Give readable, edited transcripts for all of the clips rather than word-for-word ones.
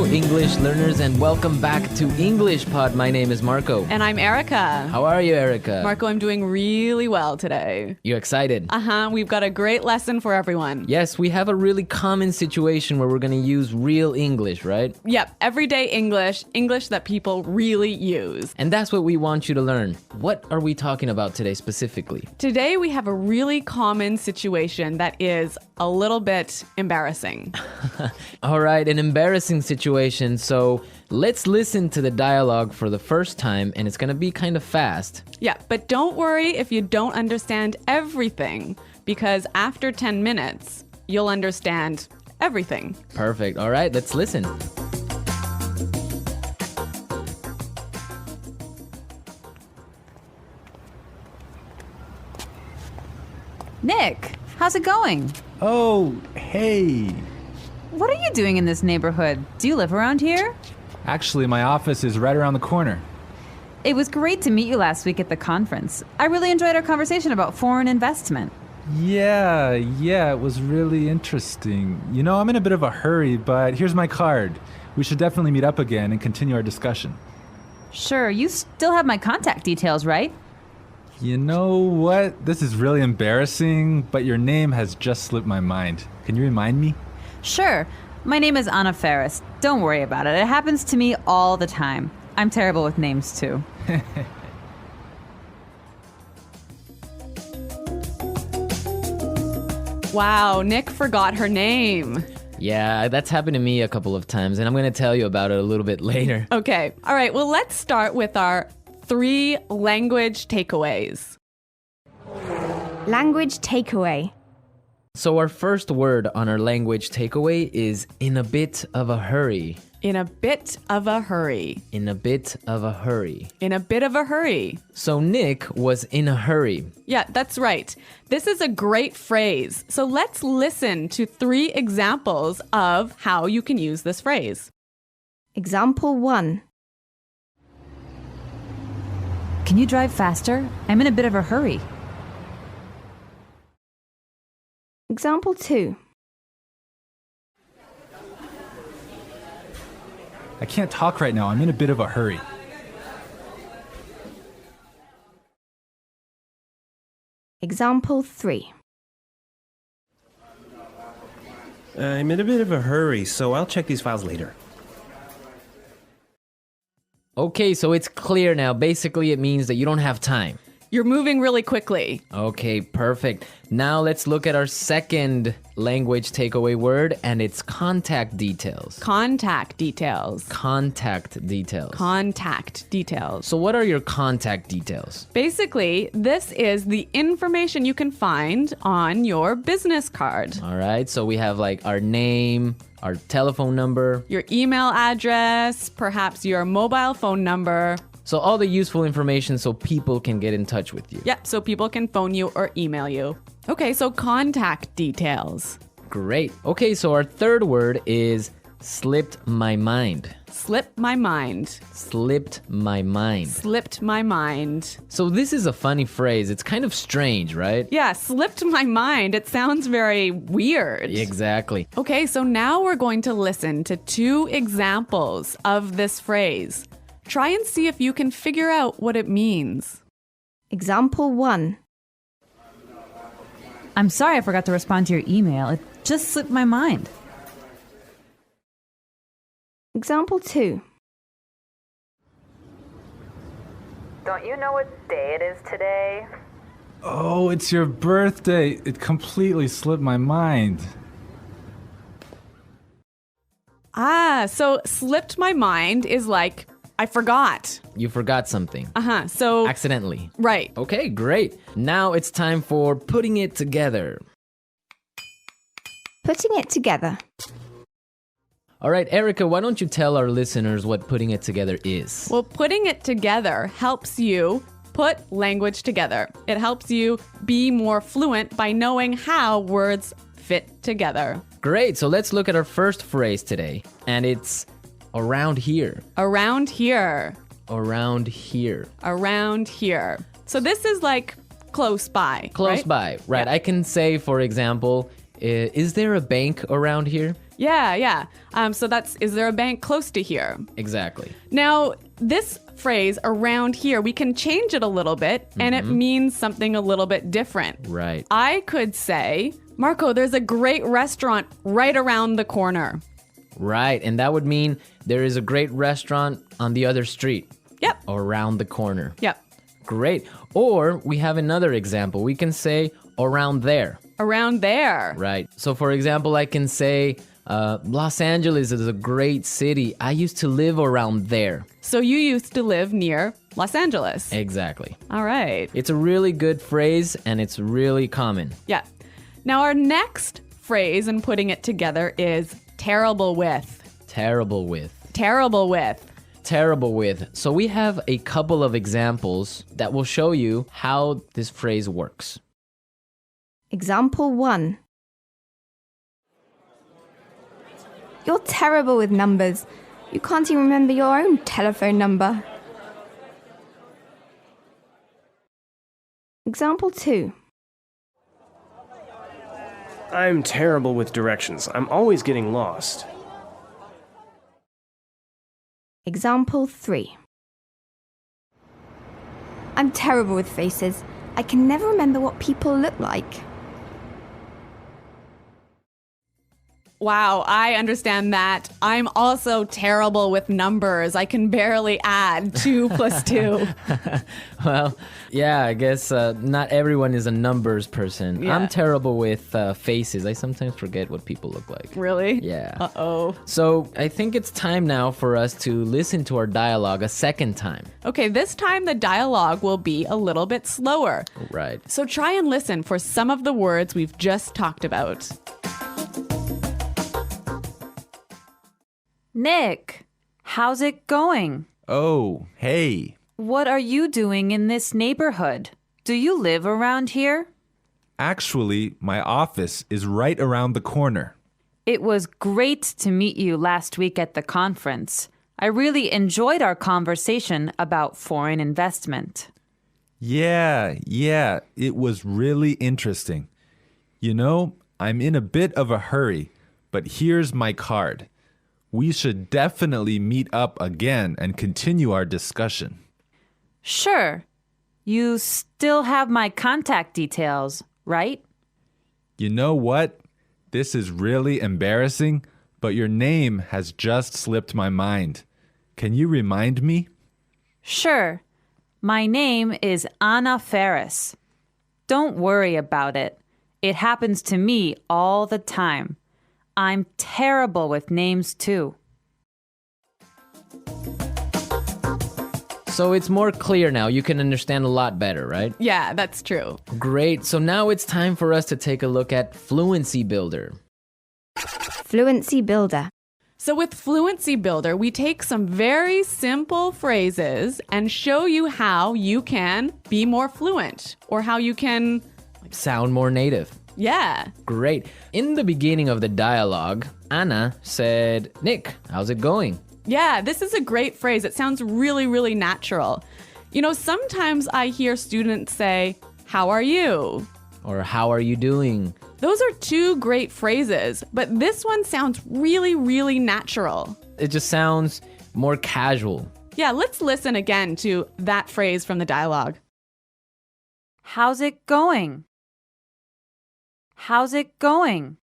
Hello, English learners, and welcome back to English Pod. My name is Marco. And I'm Erica. How are you, Erica? Marco, I'm doing really well today. You excited? We've got a great lesson for everyone. Yes, we have a really common situation where we're going to use real English, right? Yep, everyday English, English that people really use. And that's what we want you to learn. What are we talking about today specifically? Today we have a really common situation that is a little bit embarrassing. All right, an embarrassing situation. So let's listen to the dialogue for the first time, and it's going to be kind of fast. Yeah, but don't worry if you don't understand everything, because after 10 minutes, you'll understand everything. Perfect. All right, let's listen. Nick, how's it going? Oh, hey. What are you doing in this neighborhood? Do you live around here? Actually, my office is right around the corner. It was great to meet you last week at the conference. I really enjoyed our conversation about foreign investment. Yeah, it was really interesting. You know, I'm in a bit of a hurry, but here's my card. We should definitely meet up again and continue our discussion. Sure, you still have my contact details, right? You know what? This is really embarrassing, but your name has just slipped my mind. Can you remind me? Sure. My name is Anna Ferris. Don't worry about it. It happens to me all the time. I'm terrible with names, too. Wow, Nick forgot her name. Yeah, that's happened to me a couple of times, and I'm going to tell you about it a little bit later. Okay, all right, well, let's start with our 3 language takeaways. Language takeaway. So our first word on our language takeaway is in a bit of a hurry. In a bit of a hurry. In a bit of a hurry. In a bit of a hurry. So Nick was in a hurry. Yeah, that's right. This is a great phrase. So let's listen to 3 examples of how you can use this phrase. Example 1. Can you drive faster? I'm in a bit of a hurry. Example 2. I can't talk right now. I'm in a bit of a hurry. Example 3. I'm in a bit of a hurry, so I'll check these files later. Okay, so it's clear now. Basically, it means that you don't have time. You're moving really quickly. Okay, perfect. Now let's look at our second language takeaway word, and it's contact details. Contact details. Contact details. Contact details. So what are your contact details? Basically, this is the information you can find on your business card. All right, so we have like our name, our telephone number. Your email address, perhaps your mobile phone number. So all the useful information so people can get in touch with you. Yep, so people can phone you or email you. Okay, so contact details. Great. Okay, so our third word is slipped my mind. Slipped my mind. Slipped my mind. Slipped my mind. So this is a funny phrase. It's kind of strange, right? Yeah, slipped my mind. It sounds very weird. Exactly. Okay, so now we're going to listen to 2 examples of this phrase. Try and see if you can figure out what it means. Example 1. I'm sorry I forgot to respond to your email. It just slipped my mind. Example 2. Don't you know what day it is today? Oh, it's your birthday. It completely slipped my mind. So slipped my mind is like, I forgot. You forgot something. So Accidentally. right. Okay, great. Now it's time for putting it together. Putting it together. All right, Erica, why don't you tell our listeners what putting it together is? Well, putting it together helps you put language together. It helps you be more fluent by knowing how words fit together. Great, so let's look at our first phrase today, and it's around here. Around here. Around here. Around here. So this is like close by. Close right? by, right. Yeah. I can say, for example, is there a bank around here? Yeah. So that's, is there a bank close to here? Exactly. Now, this phrase around here, we can change it a little bit and it means something a little bit different. Right. I could say, Marco, there's a great restaurant right around the corner. Right. And that would mean there is a great restaurant on the other street. Yep. Or around the corner. Yep. Great. Or we have another example. We can say around there. Around there. Right. So for example, I can say Los Angeles is a great city. I used to live around there. So you used to live near Los Angeles. Exactly. All right. It's a really good phrase and it's really common. Yeah. Now our next phrase and putting it together is terrible with. Terrible with. Terrible with. Terrible with. So we have a couple of examples that will show you how this phrase works. Example 1. You're terrible with numbers. You can't even remember your own telephone number. Example 2. I'm terrible with directions. I'm always getting lost. Example 3. I'm terrible with faces. I can never remember what people look like. Wow, I understand that. I'm also terrible with numbers. I can barely add 2 plus 2. Well, yeah, I guess not everyone is a numbers person. Yeah. I'm terrible with faces. I sometimes forget what people look like. Really? Yeah. Uh-oh. So I think it's time now for us to listen to our dialogue a second time. Okay, this time the dialogue will be a little bit slower. Right. So try and listen for some of the words we've just talked about. Nick, how's it going? Oh, hey. What are you doing in this neighborhood? Do you live around here? Actually, my office is right around the corner. It was great to meet you last week at the conference. I really enjoyed our conversation about foreign investment. Yeah, it was really interesting. You know, I'm in a bit of a hurry, but here's my card. We should definitely meet up again and continue our discussion. Sure. You still have my contact details, right? You know what? This is really embarrassing, but your name has just slipped my mind. Can you remind me? Sure. My name is Anna Ferris. Don't worry about it. It happens to me all the time. I'm terrible with names too. So it's more clear now. You can understand a lot better, right? Yeah, that's true. Great. So now it's time for us to take a look at Fluency Builder. Fluency Builder. So with Fluency Builder, we take some very simple phrases and show you how you can be more fluent or how you can, Sound more native. yeah. Great. In the beginning of the dialogue, Anna said, Nick, how's it going? Yeah, this is a great phrase. It sounds really, really natural. You know, sometimes I hear students say, how are you? Or how are you doing? Those are 2 great phrases, but this one sounds really, really natural. It just sounds more casual. Yeah, let's listen again to that phrase from the dialogue. How's it going? How's it going?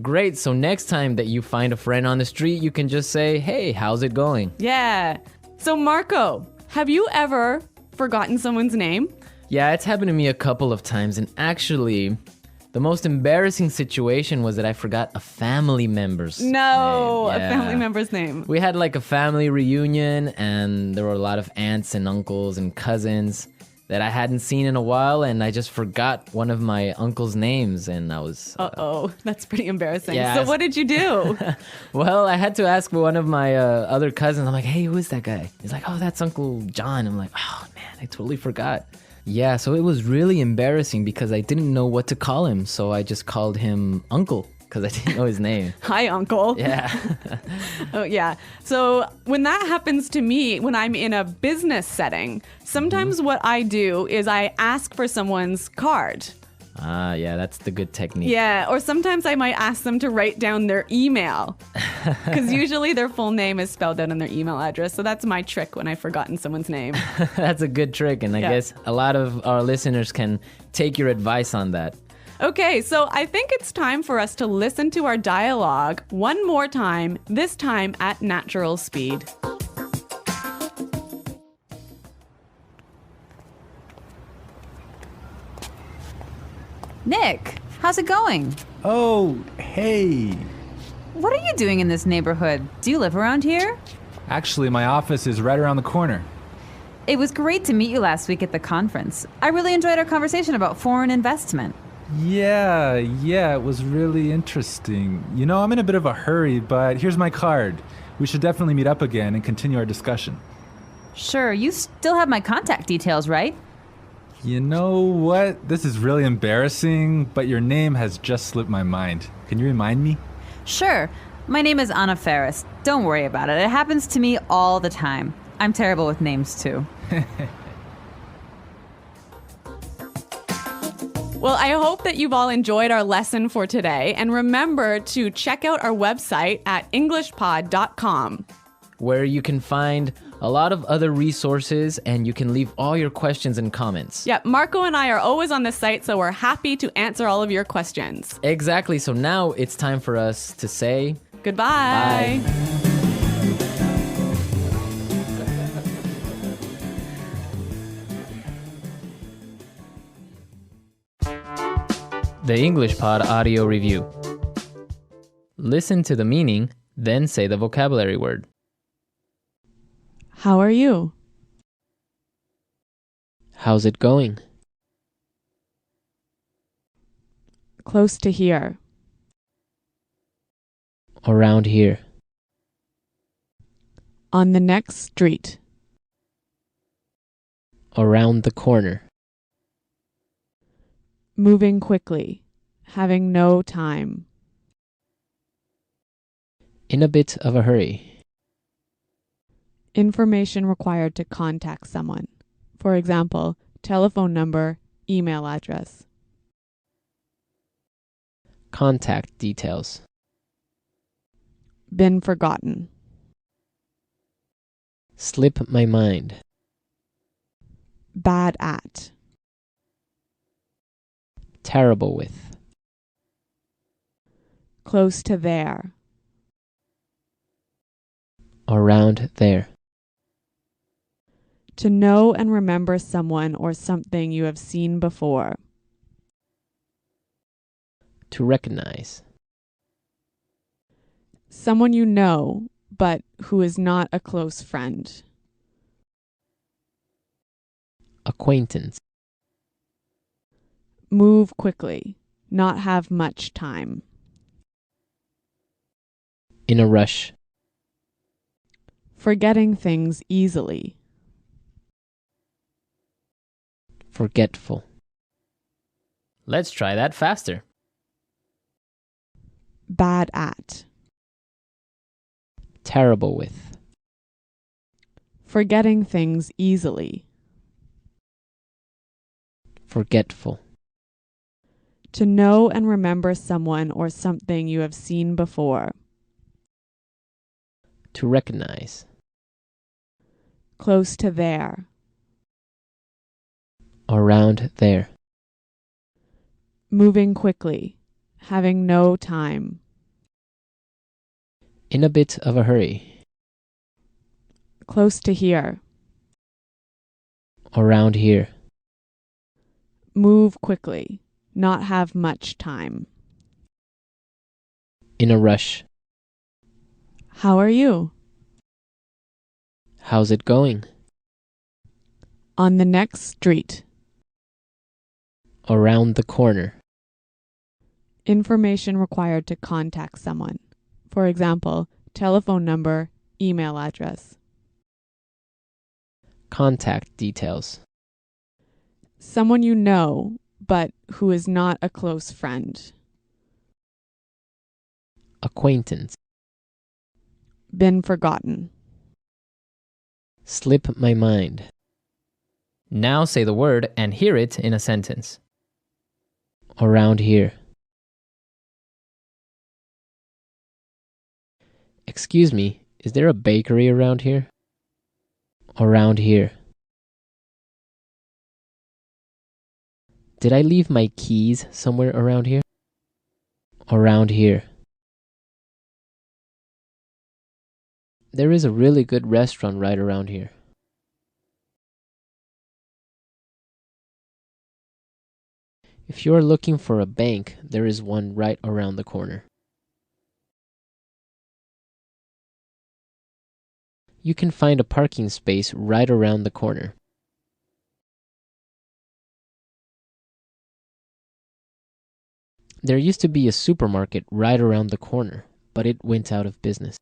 Great. So next time that you find a friend on the street, you can just say, hey, how's it going? Yeah. So Marco, have you ever forgotten someone's name? Yeah, it's happened to me a couple of times. And actually, the most embarrassing situation was that I forgot a family member's name. No, a Yeah. family member's name. We had like a family reunion and there were a lot of aunts and uncles and cousins that I hadn't seen in a while, and I just forgot one of my uncle's names, and I was... Uh-oh, that's pretty embarrassing. Yeah, So what did you do? Well, I had to ask one of my other cousins. I'm like, hey, who is that guy? He's like, oh, that's Uncle John. I'm like, oh, man, I totally forgot. Yeah, so it was really embarrassing because I didn't know what to call him, so I just called him Uncle because I didn't know his name. Hi, Uncle. Yeah. Oh, yeah. So when that happens to me, when I'm in a business setting, sometimes what I do is I ask for someone's card. Ah, yeah, that's the good technique. Yeah, or sometimes I might ask them to write down their email. Because usually their full name is spelled out on their email address. So that's my trick when I've forgotten someone's name. That's a good trick, and I guess a lot of our listeners can take your advice on that. Okay, so I think it's time for us to listen to our dialogue one more time, this time at natural speed. Nick, how's it going? Oh, hey. What are you doing in this neighborhood? Do you live around here? Actually, my office is right around the corner. It was great to meet you last week at the conference. I really enjoyed our conversation about foreign investment. Yeah, it was really interesting. You know, I'm in a bit of a hurry, but here's my card. We should definitely meet up again and continue our discussion. Sure, you still have my contact details, right? You know what? This is really embarrassing, but your name has just slipped my mind. Can you remind me? Sure. My name is Anna Ferris. Don't worry about it. It happens to me all the time. I'm terrible with names, too. Well, I hope that you've all enjoyed our lesson for today. And remember to check out our website at englishpod.com, where you can find a lot of other resources and you can leave all your questions and comments. Yeah, Marco and I are always on the site, so we're happy to answer all of your questions. Exactly. So now it's time for us to say goodbye. Bye. The English Pod Audio Review. Listen to the meaning, then say the vocabulary word. How are you? How's it going? Close to here. Around here. On the next street. Around the corner. Moving quickly. Having no time. In a bit of a hurry. Information required to contact someone. For example, telephone number, email address. Contact details. Been forgotten. Slip my mind. Bad at. Terrible with. Close to there. Around there. To know and remember someone or something you have seen before. To recognize. Someone you know, but who is not a close friend. Acquaintance. Move quickly. Not have much time. In a rush. Forgetting things easily. Forgetful. Let's try that faster. Bad at. Terrible with. Forgetting things easily. Forgetful. To know and remember someone or something you have seen before. To recognize. Close to there. Around there. Moving quickly. Having no time. In a bit of a hurry. Close to here. Around here. Move quickly. Not have much time. In a rush. How are you? How's it going? On the next street. Around the corner. Information required to contact someone. For example, telephone number, email address. Contact details. Someone you know, but who is not a close friend. Acquaintance. Been forgotten. Slip my mind. Now say the word and hear it in a sentence. Around here. Excuse me, is there a bakery around here? Around here. Did I leave my keys somewhere around here? Around here. There is a really good restaurant right around here. If you are looking for a bank, there is one right around the corner. You can find a parking space right around the corner. There used to be a supermarket right around the corner, but it went out of business.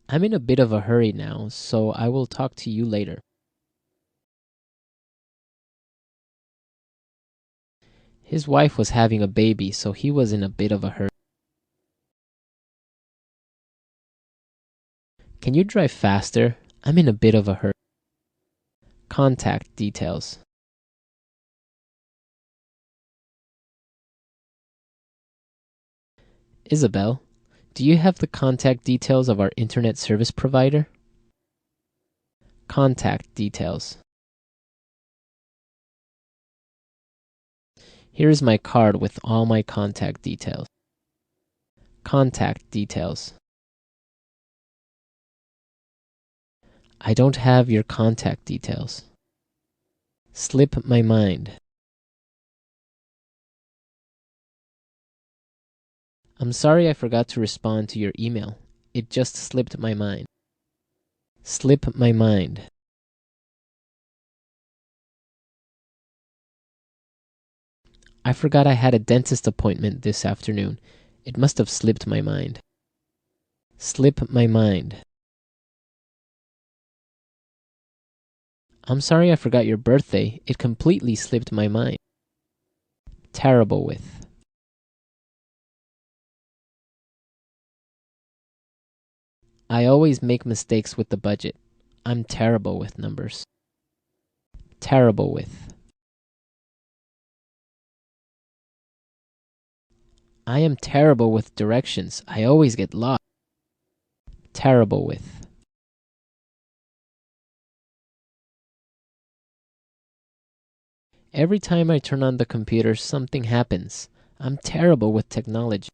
I'm in a bit of a hurry now, so I will talk to you later. His wife was having a baby, so he was in a bit of a hurry. Can you drive faster? I'm in a bit of a hurry. Contact details. Isabel, do you have the contact details of our internet service provider? Contact details. Here is my card with all my contact details. Contact details. I don't have your contact details. Slip my mind. I'm sorry I forgot to respond to your email. It just slipped my mind. Slip my mind. I forgot I had a dentist appointment this afternoon. It must have slipped my mind. Slip my mind. I'm sorry I forgot your birthday. It completely slipped my mind. Terrible with. I always make mistakes with the budget. I'm terrible with numbers. Terrible with. I am terrible with directions. I always get lost. Terrible with. Every time I turn on the computer, something happens. I'm terrible with technology.